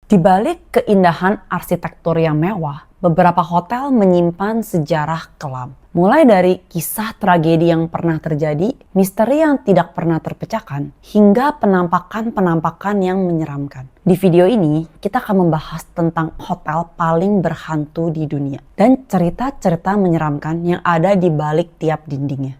Di balik keindahan arsitektur yang mewah, beberapa hotel menyimpan sejarah kelam. Mulai dari kisah tragedi yang pernah terjadi, misteri yang tidak pernah terpecahkan, hingga penampakan-penampakan yang menyeramkan. Di video ini, kita akan membahas tentang hotel paling berhantu di dunia dan cerita-cerita menyeramkan yang ada di balik tiap dindingnya.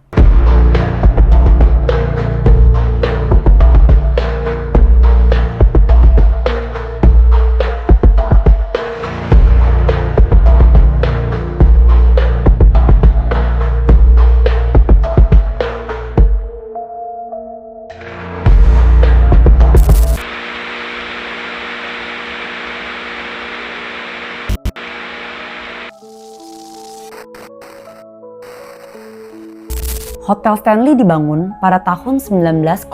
Hotel Stanley dibangun pada tahun 1909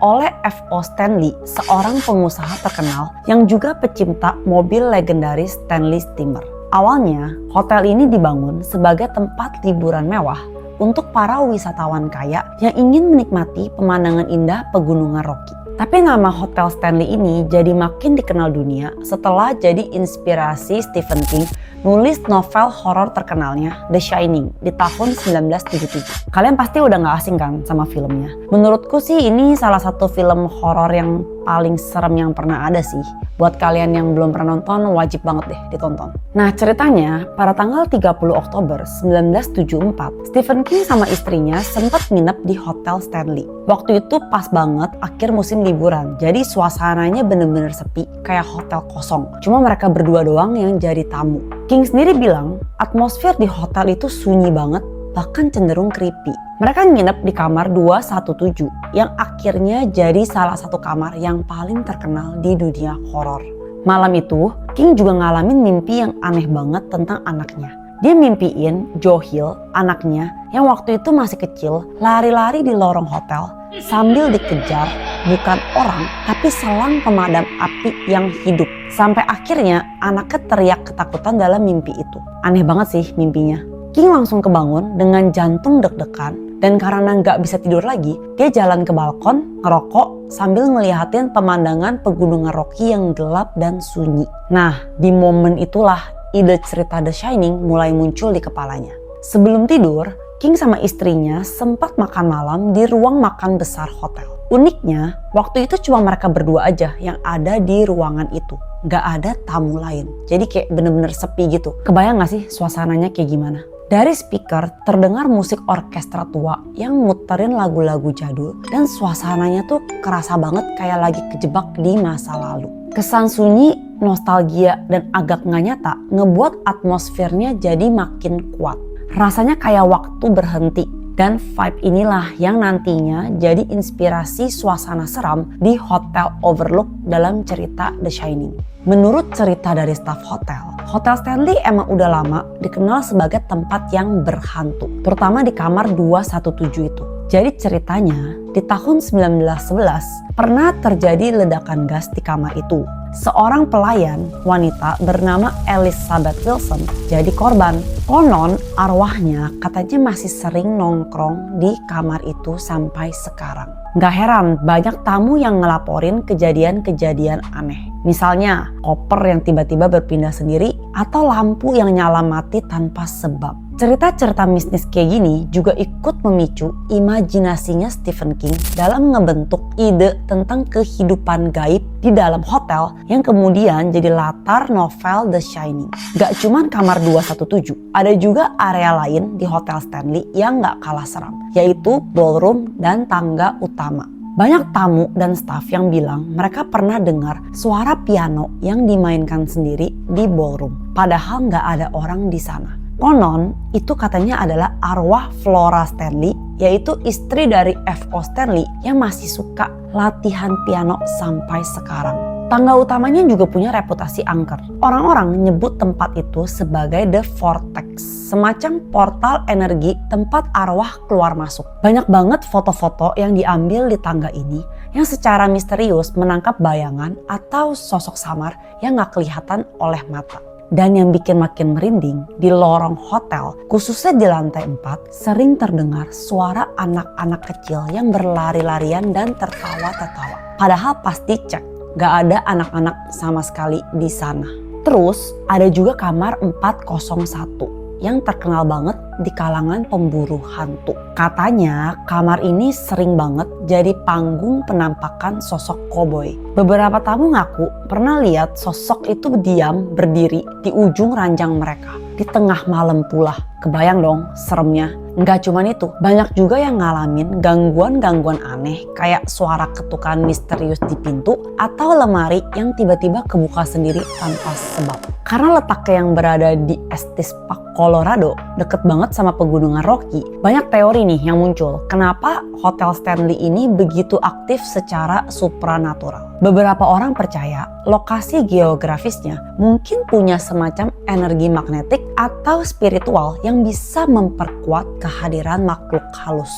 oleh F.O. Stanley, seorang pengusaha terkenal yang juga pecinta mobil legendaris Stanley Steamer. Awalnya, hotel ini dibangun sebagai tempat liburan mewah untuk para wisatawan kaya yang ingin menikmati pemandangan indah pegunungan Rocky. Tapi nama Hotel Stanley ini jadi makin dikenal dunia setelah jadi inspirasi Stephen King nulis novel horor terkenalnya The Shining di tahun 1977. Kalian pasti udah gak asing kan sama filmnya. Menurutku sih ini salah satu film horor yang paling serem yang pernah ada sih. Buat kalian yang belum pernah nonton, wajib banget deh ditonton. Nah ceritanya, pada tanggal 30 Oktober 1974, Stephen King sama istrinya sempat nginep di Hotel Stanley. Waktu itu pas banget akhir musim liburan, jadi suasananya bener-bener sepi, kayak hotel kosong. Cuma mereka berdua doang yang jadi tamu. King sendiri bilang, atmosfer di hotel itu sunyi banget, bahkan cenderung creepy. Mereka nginep di kamar 217 yang akhirnya jadi salah satu kamar yang paling terkenal di dunia horor. Malam itu, King juga ngalamin mimpi yang aneh banget tentang anaknya. Dia mimpiin Joe Hill, anaknya yang waktu itu masih kecil, lari-lari di lorong hotel sambil dikejar bukan orang tapi selang pemadam api yang hidup. Sampai akhirnya anaknya teriak ketakutan dalam mimpi itu. Aneh banget sih mimpinya. King langsung kebangun dengan jantung deg-degan dan karena nggak bisa tidur lagi, dia jalan ke balkon, ngerokok sambil ngeliatin pemandangan pegunungan Rocky yang gelap dan sunyi. Nah, di momen itulah ide cerita The Shining mulai muncul di kepalanya. Sebelum tidur, King sama istrinya sempat makan malam di ruang makan besar hotel. Uniknya, waktu itu cuma mereka berdua aja yang ada di ruangan itu. Gak ada tamu lain. Jadi kayak bener-bener sepi gitu. Kebayang gak sih suasananya kayak gimana? Dari speaker terdengar musik orkestra tua yang muterin lagu-lagu jadul dan suasananya tuh kerasa banget kayak lagi kejebak di masa lalu. Kesan sunyi, nostalgia, dan agak gak nyata ngebuat atmosfernya jadi makin kuat. Rasanya kayak waktu berhenti. Dan vibe inilah yang nantinya jadi inspirasi suasana seram di Hotel Overlook dalam cerita The Shining. Menurut cerita dari staf hotel, Hotel Stanley emang udah lama dikenal sebagai tempat yang berhantu, terutama di kamar 217 itu. Jadi ceritanya, di tahun 1911 pernah terjadi ledakan gas di kamar itu. Seorang pelayan wanita bernama Elizabeth Wilson jadi korban. Konon arwahnya katanya masih sering nongkrong di kamar itu sampai sekarang. Gak heran banyak tamu yang ngelaporin kejadian-kejadian aneh. Misalnya koper yang tiba-tiba berpindah sendiri atau lampu yang nyala mati tanpa sebab. Cerita-cerita mistis kayak gini juga ikut memicu imajinasinya Stephen King dalam ngebentuk ide tentang kehidupan gaib di dalam hotel yang kemudian jadi latar novel The Shining. Gak cuman kamar 217, ada juga area lain di Hotel Stanley yang gak kalah seram, yaitu ballroom dan tangga utama. Banyak tamu dan staf yang bilang mereka pernah dengar suara piano yang dimainkan sendiri di ballroom, padahal gak ada orang di sana. Konon itu katanya adalah arwah Flora Stanley, yaitu istri dari F.O. Stanley yang masih suka latihan piano sampai sekarang. Tangga utamanya juga punya reputasi angker. Orang-orang nyebut tempat itu sebagai The Vortex, semacam portal energi tempat arwah keluar masuk. Banyak banget foto-foto yang diambil di tangga ini yang secara misterius menangkap bayangan atau sosok samar yang gak kelihatan oleh mata. Dan yang bikin makin merinding, di lorong hotel, khususnya di lantai 4, sering terdengar suara anak-anak kecil yang berlari-larian dan tertawa-tertawa. Padahal pas dicek, gak ada anak-anak sama sekali di sana. Terus ada juga kamar 401 yang terkenal banget di kalangan pemburu hantu. Katanya kamar ini sering banget jadi panggung penampakan sosok koboi. Beberapa tamu ngaku pernah lihat sosok itu diam berdiri di ujung ranjang mereka di tengah malam pula. Kebayang dong seremnya. Nggak cuman itu, banyak juga yang ngalamin gangguan-gangguan aneh kayak suara ketukan misterius di pintu atau lemari yang tiba-tiba kebuka sendiri tanpa sebab. Karena letaknya yang berada di Estes Park, Colorado, deket banget sama pegunungan Rocky, banyak teori nih yang muncul kenapa Hotel Stanley ini begitu aktif secara supranatural. Beberapa orang percaya lokasi geografisnya mungkin punya semacam energi magnetik atau spiritual yang bisa memperkuat kehadiran makhluk halus.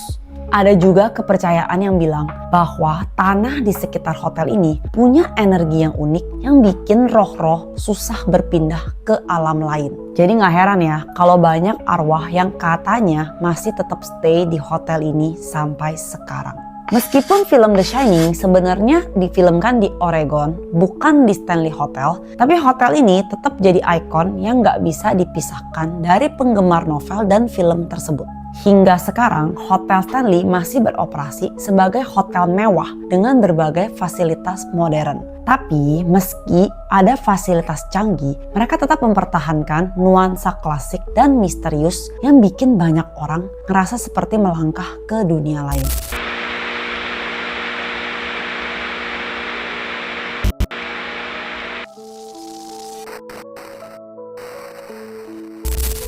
Ada juga kepercayaan yang bilang bahwa tanah di sekitar hotel ini punya energi yang unik yang bikin roh-roh susah berpindah ke alam lain. Jadi gak heran ya kalau banyak arwah yang katanya masih tetap stay di hotel ini sampai sekarang. Meskipun film The Shining sebenarnya difilmkan di Oregon, bukan di Stanley Hotel, tapi hotel ini tetap jadi ikon yang gak bisa dipisahkan dari penggemar novel dan film tersebut. Hingga sekarang, Hotel Stanley masih beroperasi sebagai hotel mewah dengan berbagai fasilitas modern. Tapi meski ada fasilitas canggih, mereka tetap mempertahankan nuansa klasik dan misterius yang bikin banyak orang ngerasa seperti melangkah ke dunia lain.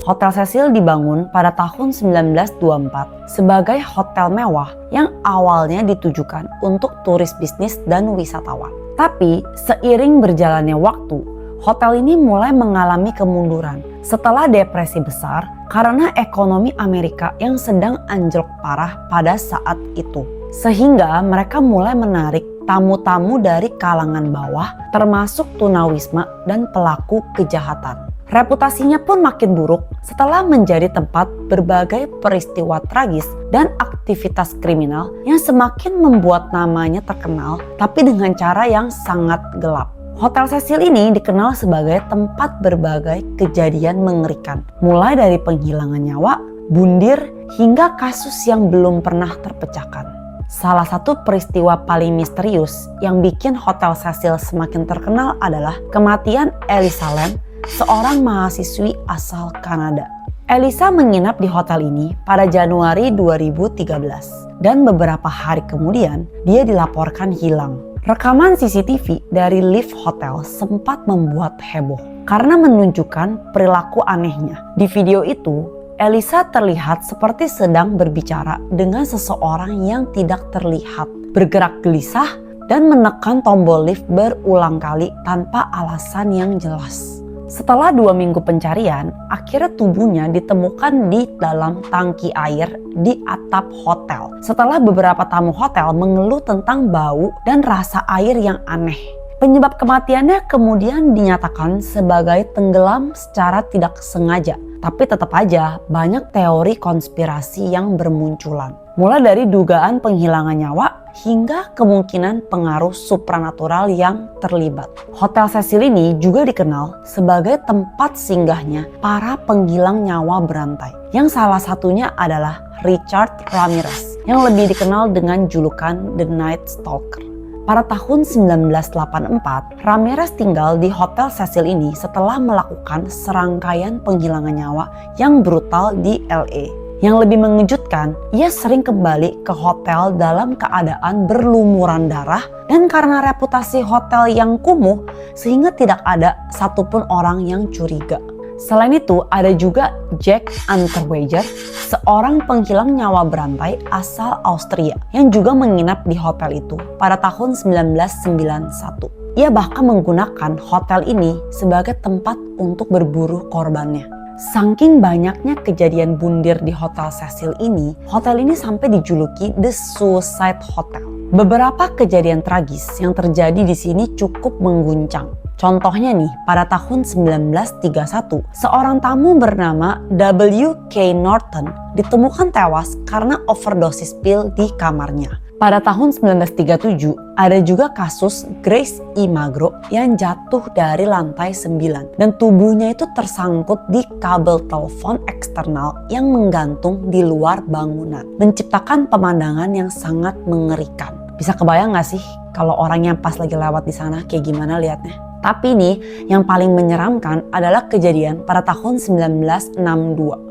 Hotel Cecil dibangun pada tahun 1924 sebagai hotel mewah yang awalnya ditujukan untuk turis bisnis dan wisatawan. Tapi seiring berjalannya waktu, hotel ini mulai mengalami kemunduran setelah depresi besar karena ekonomi Amerika yang sedang anjlok parah pada saat itu. Sehingga mereka mulai menarik tamu-tamu dari kalangan bawah termasuk tunawisma dan pelaku kejahatan. Reputasinya pun makin buruk setelah menjadi tempat berbagai peristiwa tragis dan aktivitas kriminal yang semakin membuat namanya terkenal tapi dengan cara yang sangat gelap. Hotel Cecil ini dikenal sebagai tempat berbagai kejadian mengerikan, mulai dari penghilangan nyawa, bundir, hingga kasus yang belum pernah terpecahkan. Salah satu peristiwa paling misterius yang bikin Hotel Cecil semakin terkenal adalah kematian Elisa Lam, seorang mahasiswi asal Kanada. Elisa menginap di hotel ini pada Januari 2013 dan beberapa hari kemudian dia dilaporkan hilang. Rekaman CCTV dari lift hotel sempat membuat heboh karena menunjukkan perilaku anehnya. Di video itu, Elisa terlihat seperti sedang berbicara dengan seseorang yang tidak terlihat, bergerak gelisah dan menekan tombol lift berulang kali tanpa alasan yang jelas. Setelah 2 minggu pencarian, akhirnya tubuhnya ditemukan di dalam tangki air di atap hotel. Setelah beberapa tamu hotel mengeluh tentang bau dan rasa air yang aneh. Penyebab kematiannya kemudian dinyatakan sebagai tenggelam secara tidak sengaja. Tapi tetap aja banyak teori konspirasi yang bermunculan. Mulai dari dugaan penghilangan nyawa hingga kemungkinan pengaruh supranatural yang terlibat. Hotel Cecil ini juga dikenal sebagai tempat singgahnya para penghilang nyawa berantai. Yang salah satunya adalah Richard Ramirez yang lebih dikenal dengan julukan The Night Stalker. Pada tahun 1984, Ramirez tinggal di Hotel Cecil ini setelah melakukan serangkaian penghilangan nyawa yang brutal di LA. Yang lebih mengejutkan, ia sering kembali ke hotel dalam keadaan berlumuran darah dan karena reputasi hotel yang kumuh sehingga tidak ada satupun orang yang curiga. Selain itu, ada juga Jack Unterweger, seorang penghilang nyawa berantai asal Austria yang juga menginap di hotel itu pada tahun 1991. Ia bahkan menggunakan hotel ini sebagai tempat untuk berburu korbannya. Saking banyaknya kejadian bundir di Hotel Cecil ini, hotel ini sampai dijuluki The Suicide Hotel. Beberapa kejadian tragis yang terjadi di sini cukup mengguncang. Contohnya nih, pada tahun 1931, seorang tamu bernama W.K. Norton ditemukan tewas karena overdosis pil di kamarnya. Pada tahun 1937, ada juga kasus Grace E. Magro yang jatuh dari lantai 9 dan tubuhnya itu tersangkut di kabel telepon eksternal yang menggantung di luar bangunan, menciptakan pemandangan yang sangat mengerikan. Bisa kebayang gak sih kalau orang yang pas lagi lewat di sana kayak gimana liatnya? Tapi nih, yang paling menyeramkan adalah kejadian pada tahun 1962.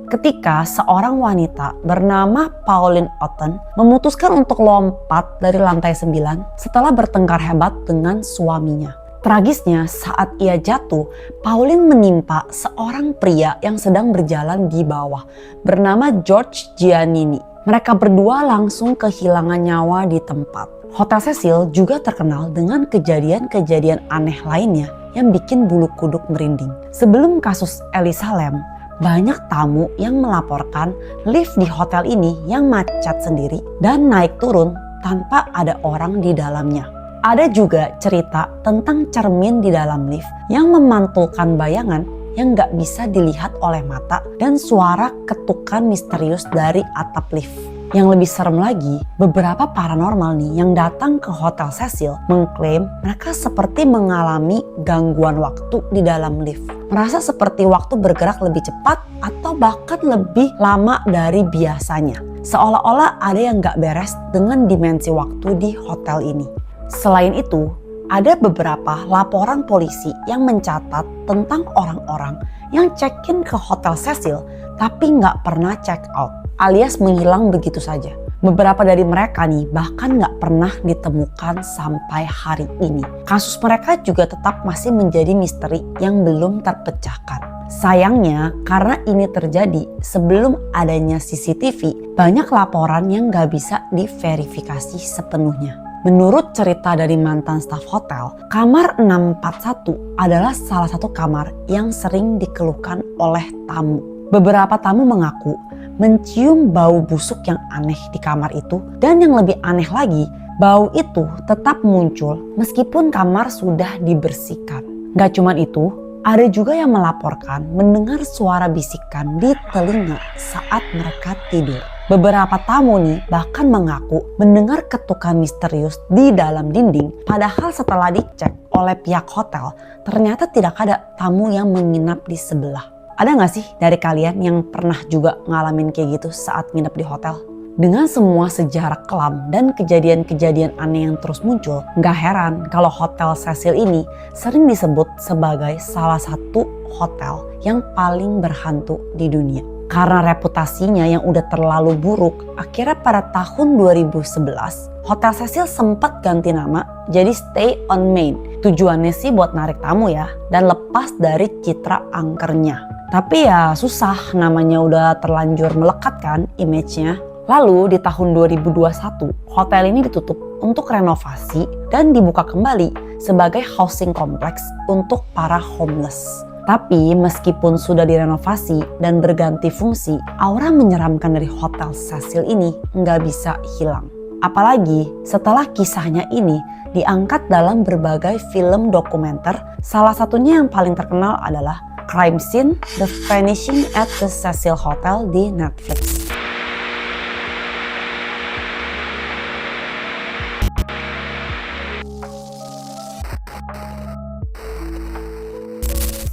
Ketika seorang wanita bernama Pauline Otten memutuskan untuk lompat dari lantai 9 setelah bertengkar hebat dengan suaminya. Tragisnya, saat ia jatuh, Pauline menimpa seorang pria yang sedang berjalan di bawah bernama George Giannini. Mereka berdua langsung kehilangan nyawa di tempat. Hotel Cecil juga terkenal dengan kejadian-kejadian aneh lainnya yang bikin bulu kuduk merinding. Sebelum kasus Elisa Lam, banyak tamu yang melaporkan lift di hotel ini yang macet sendiri dan naik turun tanpa ada orang di dalamnya. Ada juga cerita tentang cermin di dalam lift yang memantulkan bayangan yang gak bisa dilihat oleh mata dan suara ketukan misterius dari atap lift. Yang lebih serem lagi, beberapa paranormal nih yang datang ke Hotel Cecil mengklaim mereka seperti mengalami gangguan waktu di dalam lift. Merasa seperti waktu bergerak lebih cepat atau bahkan lebih lama dari biasanya. Seolah-olah ada yang gak beres dengan dimensi waktu di hotel ini. Selain itu, ada beberapa laporan polisi yang mencatat tentang orang-orang yang check-in ke Hotel Cecil tapi nggak pernah check out alias menghilang begitu saja. Beberapa dari mereka nih bahkan nggak pernah ditemukan sampai hari ini. Kasus mereka juga tetap masih menjadi misteri yang belum terpecahkan. Sayangnya karena ini terjadi sebelum adanya CCTV, banyak laporan yang nggak bisa diverifikasi sepenuhnya. Menurut cerita dari mantan staf hotel, kamar 641 adalah salah satu kamar yang sering dikeluhkan oleh tamu. Beberapa tamu mengaku mencium bau busuk yang aneh di kamar itu, dan yang lebih aneh lagi, bau itu tetap muncul meskipun kamar sudah dibersihkan. Gak cuman itu, ada juga yang melaporkan mendengar suara bisikan di telinga saat mereka tidur. Beberapa tamu nih bahkan mengaku mendengar ketukan misterius di dalam dinding, padahal setelah dicek oleh pihak hotel ternyata tidak ada tamu yang menginap di sebelah. Ada gak sih dari kalian yang pernah juga ngalamin kayak gitu saat nginep di hotel? Dengan semua sejarah kelam dan kejadian-kejadian aneh yang terus muncul, gak heran kalau Hotel Cecil ini sering disebut sebagai salah satu hotel yang paling berhantu di dunia. Karena reputasinya yang udah terlalu buruk, akhirnya pada tahun 2011, Hotel Cecil sempat ganti nama jadi Stay on Main. Tujuannya sih buat narik tamu ya, dan lepas dari citra angkernya. Tapi ya susah, namanya udah terlanjur melekat kan image-nya. Lalu di tahun 2021, hotel ini ditutup untuk renovasi dan dibuka kembali sebagai housing complex untuk para homeless. Tapi meskipun sudah direnovasi dan berganti fungsi, aura menyeramkan dari Hotel Cecil ini nggak bisa hilang. Apalagi setelah kisahnya ini diangkat dalam berbagai film dokumenter, salah satunya yang paling terkenal adalah Crime Scene: The Vanishing at the Cecil Hotel di Netflix.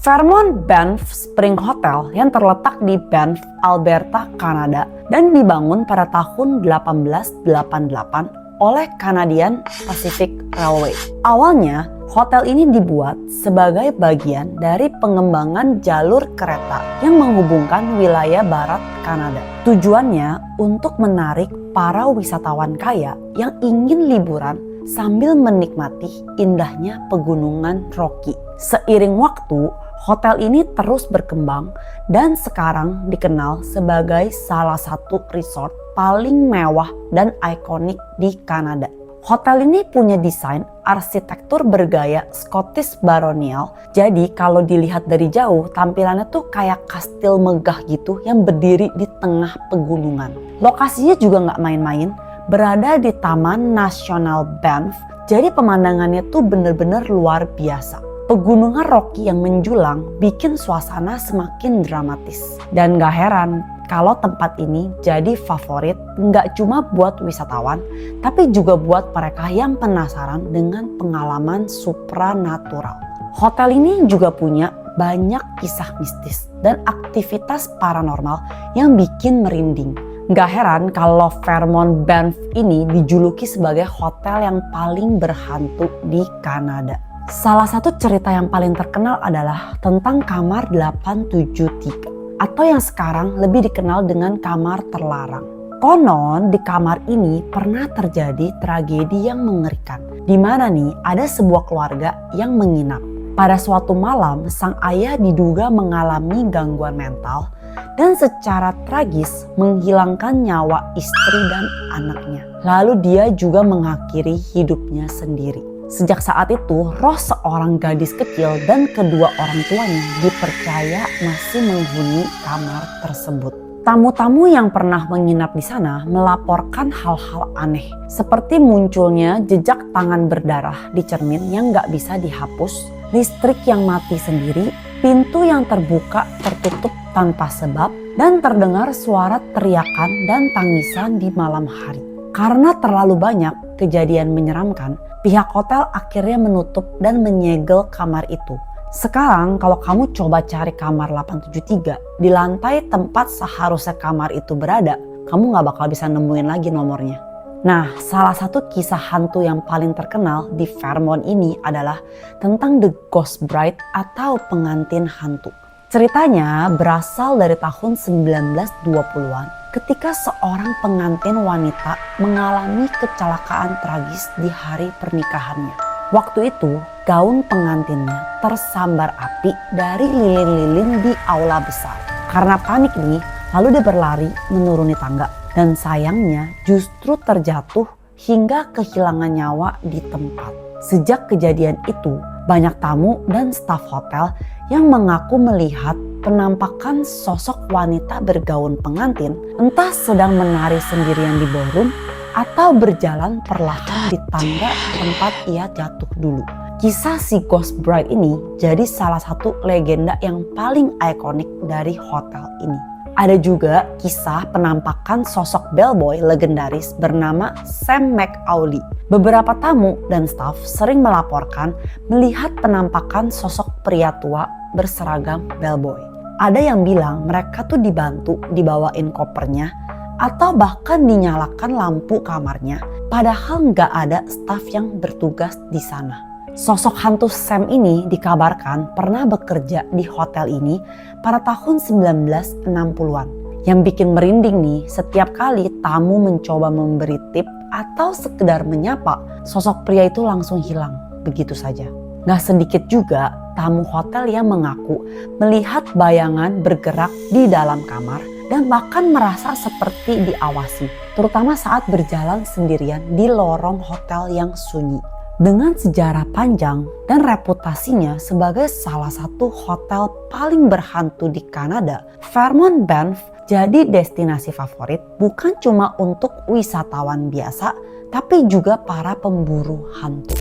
Fairmont Banff Spring Hotel yang terletak di Banff, Alberta, Kanada dan dibangun pada tahun 1888 oleh Canadian Pacific Railway. Awalnya, hotel ini dibuat sebagai bagian dari pengembangan jalur kereta yang menghubungkan wilayah barat Kanada. Tujuannya untuk menarik para wisatawan kaya yang ingin liburan sambil menikmati indahnya pegunungan Rocky. Seiring waktu, hotel ini terus berkembang dan sekarang dikenal sebagai salah satu resort paling mewah dan ikonik di Kanada. Hotel ini punya desain arsitektur bergaya Scottish Baronial. Jadi kalau dilihat dari jauh, tampilannya tuh kayak kastil megah gitu yang berdiri di tengah pegunungan. Lokasinya juga nggak main-main, berada di Taman Nasional Banff. Jadi pemandangannya tuh bener-bener luar biasa. Pegunungan Rocky yang menjulang bikin suasana semakin dramatis. Dan gak heran kalau tempat ini jadi favorit nggak cuma buat wisatawan, tapi juga buat mereka yang penasaran dengan pengalaman supranatural. Hotel ini juga punya banyak kisah mistis dan aktivitas paranormal yang bikin merinding. Nggak heran kalau Fairmont Banff ini dijuluki sebagai hotel yang paling berhantu di Kanada. Salah satu cerita yang paling terkenal adalah tentang kamar 873 atau yang sekarang lebih dikenal dengan kamar terlarang. Konon di kamar ini pernah terjadi tragedi yang mengerikan, di mana nih ada sebuah keluarga yang menginap. Pada suatu malam, sang ayah diduga mengalami gangguan mental dan secara tragis menghilangkan nyawa istri dan anaknya. Lalu dia juga mengakhiri hidupnya sendiri. Sejak saat itu, roh seorang gadis kecil dan kedua orang tuanya dipercaya masih menghuni kamar tersebut. Tamu-tamu yang pernah menginap di sana melaporkan hal-hal aneh, seperti munculnya jejak tangan berdarah di cermin yang nggak bisa dihapus, listrik yang mati sendiri, pintu yang terbuka tertutup tanpa sebab, dan terdengar suara teriakan dan tangisan di malam hari. Karena terlalu banyak kejadian menyeramkan, pihak hotel akhirnya menutup dan menyegel kamar itu. Sekarang kalau kamu coba cari kamar 873 di lantai tempat seharusnya kamar itu berada, kamu gak bakal bisa nemuin lagi nomornya. Nah, salah satu kisah hantu yang paling terkenal di Fairmont ini adalah tentang The Ghost Bride atau pengantin hantu. Ceritanya berasal dari tahun 1920-an ketika seorang pengantin wanita mengalami kecelakaan tragis di hari pernikahannya. Waktu itu, gaun pengantinnya tersambar api dari lilin-lilin di aula besar. Karena panik nih, lalu dia berlari menuruni tangga dan sayangnya justru terjatuh hingga kehilangan nyawa di tempat. Sejak kejadian itu, banyak tamu dan staf hotel yang mengaku melihat penampakan sosok wanita bergaun pengantin, entah sedang menari sendirian di ballroom atau berjalan perlahan di tangga tempat ia jatuh dulu. Kisah si Ghost Bride ini jadi salah satu legenda yang paling ikonik dari hotel ini. Ada juga kisah penampakan sosok bellboy legendaris bernama Sam McAuley. Beberapa tamu dan staf sering melaporkan melihat penampakan sosok pria tua berseragam bellboy. Ada yang bilang mereka tuh dibantu dibawain kopernya atau bahkan dinyalakan lampu kamarnya, padahal nggak ada staf yang bertugas di sana. Sosok hantu Sam ini dikabarkan pernah bekerja di hotel ini pada tahun 1960-an. Yang bikin merinding nih, setiap kali tamu mencoba memberi tip atau sekedar menyapa, sosok pria itu langsung hilang begitu saja. Gak sedikit juga tamu hotel yang mengaku melihat bayangan bergerak di dalam kamar dan bahkan merasa seperti diawasi, terutama saat berjalan sendirian di lorong hotel yang sunyi. Dengan sejarah panjang dan reputasinya sebagai salah satu hotel paling berhantu di Kanada, Fairmont Banff jadi destinasi favorit bukan cuma untuk wisatawan biasa, tapi juga para pemburu hantu.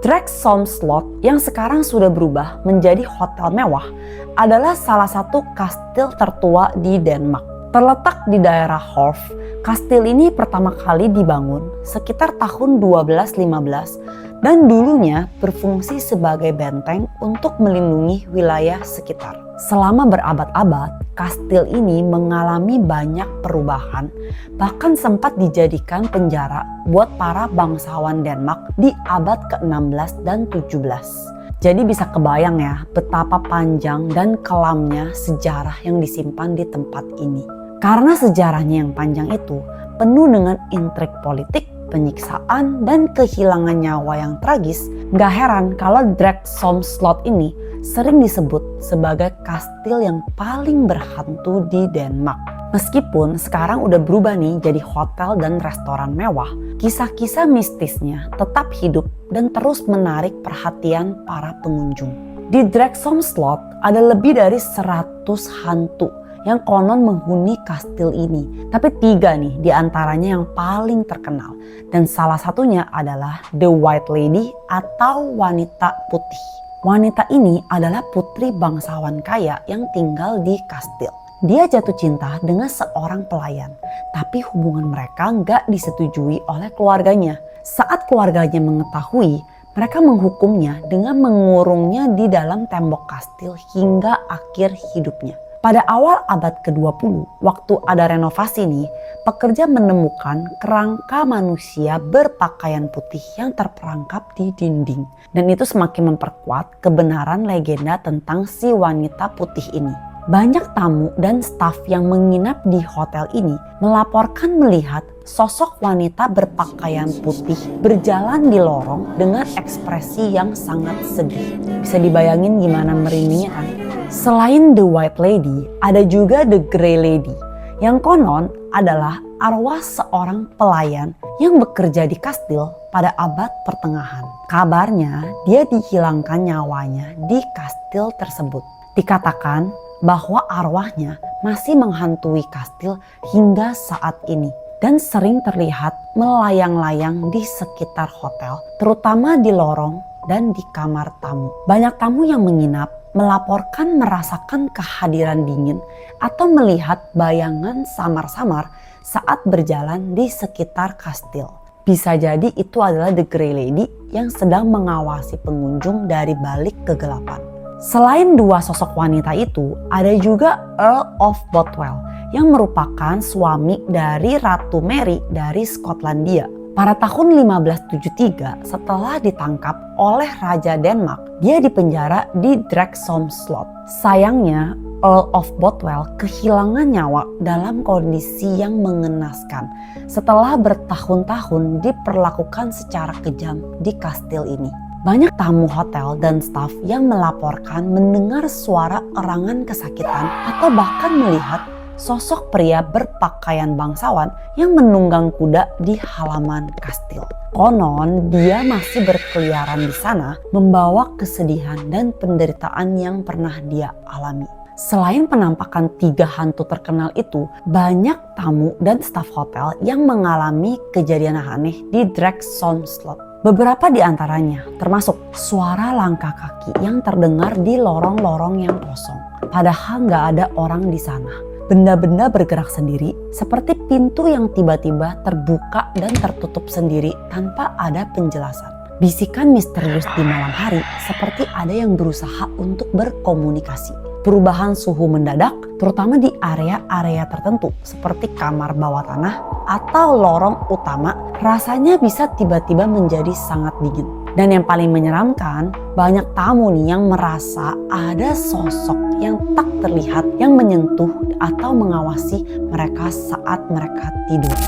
Dragsholm Slot yang sekarang sudah berubah menjadi hotel mewah adalah salah satu kastil tertua di Denmark. Terletak di daerah Hof, kastil ini pertama kali dibangun sekitar tahun 1215 dan dulunya berfungsi sebagai benteng untuk melindungi wilayah sekitar. Selama berabad-abad, kastil ini mengalami banyak perubahan, bahkan sempat dijadikan penjara buat para bangsawan Denmark di abad ke-16 dan 17. Jadi bisa kebayang ya betapa panjang dan kelamnya sejarah yang disimpan di tempat ini. Karena sejarahnya yang panjang itu penuh dengan intrik politik, penyiksaan, dan kehilangan nyawa yang tragis, gak heran kalau Dragsholm Slot ini sering disebut sebagai kastil yang paling berhantu di Denmark. Meskipun sekarang udah berubah nih jadi hotel dan restoran mewah, kisah-kisah mistisnya tetap hidup dan terus menarik perhatian para pengunjung. Di Dragsholm Slot ada lebih dari 100 hantu yang konon menghuni kastil ini. Tapi 3 nih di antaranya yang paling terkenal. Dan salah satunya adalah The White Lady atau wanita putih. Wanita ini adalah putri bangsawan kaya yang tinggal di kastil. Dia jatuh cinta dengan seorang pelayan, tapi hubungan mereka nggak disetujui oleh keluarganya. Saat keluarganya mengetahui, mereka menghukumnya dengan mengurungnya di dalam tembok kastil hingga akhir hidupnya. Pada awal abad ke-20, waktu ada renovasi nih, pekerja menemukan kerangka manusia berpakaian putih yang terperangkap di dinding. Dan itu semakin memperkuat kebenaran legenda tentang si wanita putih ini. Banyak tamu dan staf yang menginap di hotel ini melaporkan melihat sosok wanita berpakaian putih berjalan di lorong dengan ekspresi yang sangat sedih. Bisa dibayangin gimana merindingnya kan? Selain The White Lady, ada juga The Grey Lady yang konon adalah arwah seorang pelayan yang bekerja di kastil pada abad pertengahan. Kabarnya dia dihilangkan nyawanya di kastil tersebut. Dikatakan bahwa arwahnya masih menghantui kastil hingga saat ini dan sering terlihat melayang-layang di sekitar hotel, terutama di lorong dan di kamar tamu. Banyak tamu yang menginap melaporkan merasakan kehadiran dingin atau melihat bayangan samar-samar saat berjalan di sekitar kastil. Bisa jadi itu adalah The Grey Lady yang sedang mengawasi pengunjung dari balik kegelapan. Selain 2 sosok wanita itu, ada juga Earl of Bothwell yang merupakan suami dari Ratu Mary dari Skotlandia. Pada tahun 1573 setelah ditangkap oleh Raja Denmark, dia dipenjara di Drexholm Slot. Sayangnya, Earl of Bothwell kehilangan nyawa dalam kondisi yang mengenaskan setelah bertahun-tahun diperlakukan secara kejam di kastil ini. Banyak tamu hotel dan staf yang melaporkan mendengar suara erangan kesakitan atau bahkan melihat sosok pria berpakaian bangsawan yang menunggang kuda di halaman kastil. Konon dia masih berkeliaran di sana membawa kesedihan dan penderitaan yang pernah dia alami. Selain penampakan 3 hantu terkenal itu, banyak tamu dan staf hotel yang mengalami kejadian aneh di Drexholm Slot. Beberapa di antaranya termasuk suara langkah kaki yang terdengar di lorong-lorong yang kosong. Padahal nggak ada orang di sana. Benda-benda bergerak sendiri seperti pintu yang tiba-tiba terbuka dan tertutup sendiri tanpa ada penjelasan. Bisikan misterius di malam hari seperti ada yang berusaha untuk berkomunikasi. Perubahan suhu mendadak terutama di area-area tertentu seperti kamar bawah tanah atau lorong utama rasanya bisa tiba-tiba menjadi sangat dingin. Dan yang paling menyeramkan, banyak tamu nih yang merasa ada sosok yang tak terlihat yang menyentuh atau mengawasi mereka saat mereka tidur.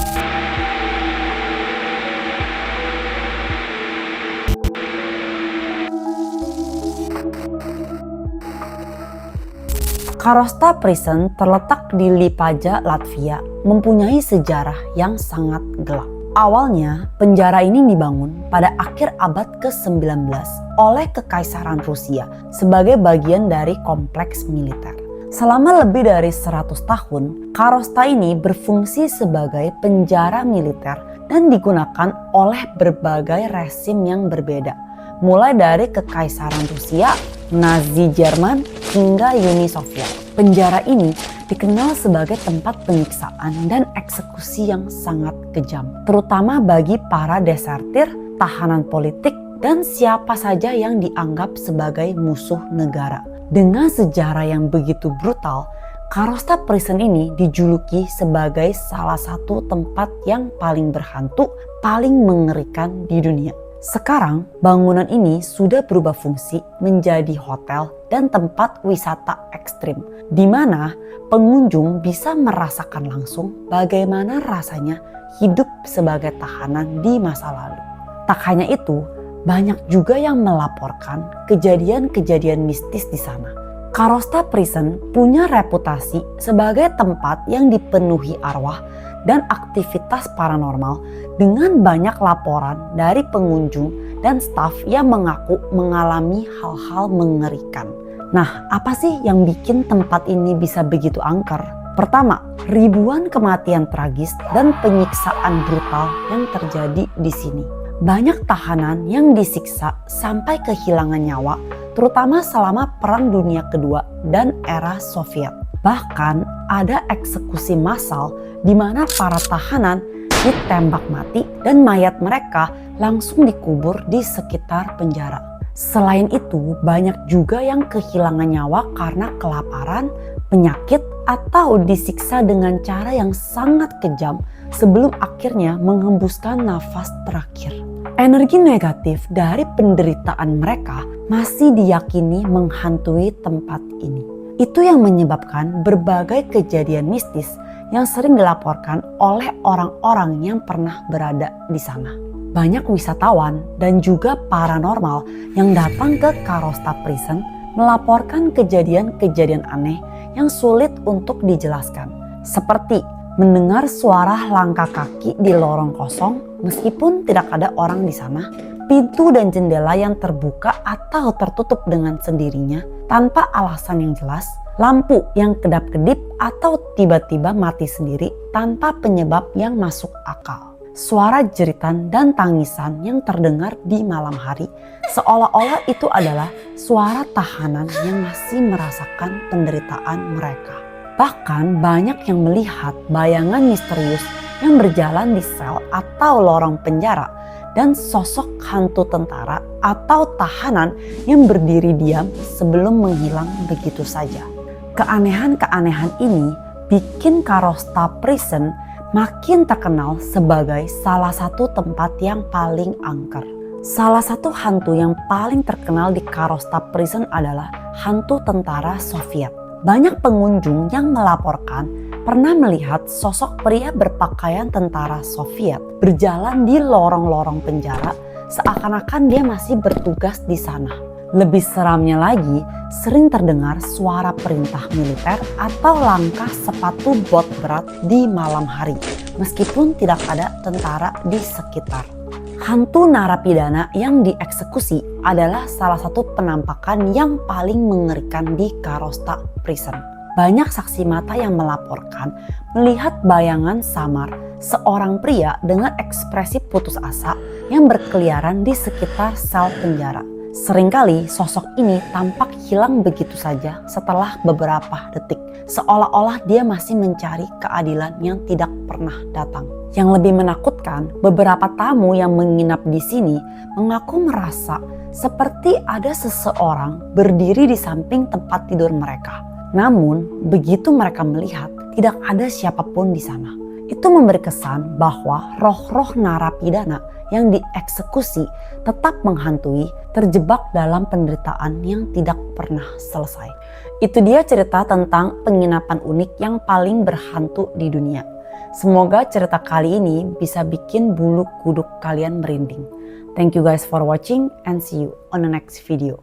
Karosta Prison terletak di Liepāja, Latvia, mempunyai sejarah yang sangat gelap. Awalnya, penjara ini dibangun pada akhir abad ke-19 oleh Kekaisaran Rusia sebagai bagian dari kompleks militer. Selama lebih dari 100 tahun, Karosta ini berfungsi sebagai penjara militer dan digunakan oleh berbagai rezim yang berbeda, mulai dari Kekaisaran Rusia, Nazi Jerman, hingga Uni Soviet. Penjara ini dikenal sebagai tempat penyiksaan dan eksekusi yang sangat kejam, terutama bagi para desertir, tahanan politik, dan siapa saja yang dianggap sebagai musuh negara. Dengan sejarah yang begitu brutal, Karosta Prison ini dijuluki sebagai salah satu tempat yang paling berhantu, paling mengerikan di dunia. Sekarang bangunan ini sudah berubah fungsi menjadi hotel dan tempat wisata ekstrim, di mana pengunjung bisa merasakan langsung bagaimana rasanya hidup sebagai tahanan di masa lalu. Tak hanya itu, banyak juga yang melaporkan kejadian-kejadian mistis di sana. Karosta Prison punya reputasi sebagai tempat yang dipenuhi arwah dan aktivitas paranormal dengan banyak laporan dari pengunjung dan staf yang mengaku mengalami hal-hal mengerikan. Nah, apa sih yang bikin tempat ini bisa begitu angker? Pertama, ribuan kematian tragis dan penyiksaan brutal yang terjadi di sini. Banyak tahanan yang disiksa sampai kehilangan nyawa, terutama selama Perang Dunia Kedua dan era Soviet. Bahkan ada eksekusi massal di mana para tahanan ditembak mati dan mayat mereka langsung dikubur di sekitar penjara. Selain itu, banyak juga yang kehilangan nyawa karena kelaparan, penyakit, atau disiksa dengan cara yang sangat kejam sebelum akhirnya menghembuskan nafas terakhir. Energi negatif dari penderitaan mereka masih diyakini menghantui tempat ini. Itu yang menyebabkan berbagai kejadian mistis yang sering dilaporkan oleh orang-orang yang pernah berada di sana. Banyak wisatawan dan juga paranormal yang datang ke Karosta Prison melaporkan kejadian-kejadian aneh yang sulit untuk dijelaskan. Seperti mendengar suara langkah kaki di lorong kosong meskipun tidak ada orang di sana, pintu dan jendela yang terbuka atau tertutup dengan sendirinya tanpa alasan yang jelas, lampu yang kedap-kedip atau tiba-tiba mati sendiri tanpa penyebab yang masuk akal. Suara jeritan dan tangisan yang terdengar di malam hari seolah-olah itu adalah suara tahanan yang masih merasakan penderitaan mereka. Bahkan banyak yang melihat bayangan misterius yang berjalan di sel atau lorong penjara dan sosok hantu tentara atau tahanan yang berdiri diam sebelum menghilang begitu saja. Keanehan-keanehan ini bikin Karosta Prison makin terkenal sebagai salah satu tempat yang paling angker. Salah satu hantu yang paling terkenal di Karosta Prison adalah hantu tentara Soviet. Banyak pengunjung yang melaporkan pernah melihat sosok pria berpakaian tentara Soviet berjalan di lorong-lorong penjara seakan-akan dia masih bertugas di sana. Lebih seramnya lagi, sering terdengar suara perintah militer atau langkah sepatu bot berat di malam hari, meskipun tidak ada tentara di sekitar. Hantu narapidana yang dieksekusi adalah salah satu penampakan yang paling mengerikan di Karosta Prison. Banyak saksi mata yang melaporkan melihat bayangan samar seorang pria dengan ekspresi putus asa yang berkeliaran di sekitar sel penjara. Seringkali sosok ini tampak hilang begitu saja setelah beberapa detik, seolah-olah dia masih mencari keadilan yang tidak pernah datang. Yang lebih menakutkan, beberapa tamu yang menginap di sini mengaku merasa seperti ada seseorang berdiri di samping tempat tidur mereka. Namun, begitu mereka melihat, tidak ada siapapun di sana. Itu memberi kesan bahwa roh-roh narapidana yang dieksekusi tetap menghantui, terjebak dalam penderitaan yang tidak pernah selesai. Itu dia cerita tentang penginapan unik yang paling berhantu di dunia. Semoga cerita kali ini bisa bikin bulu kuduk kalian merinding. Thank you guys for watching and see you on the next video.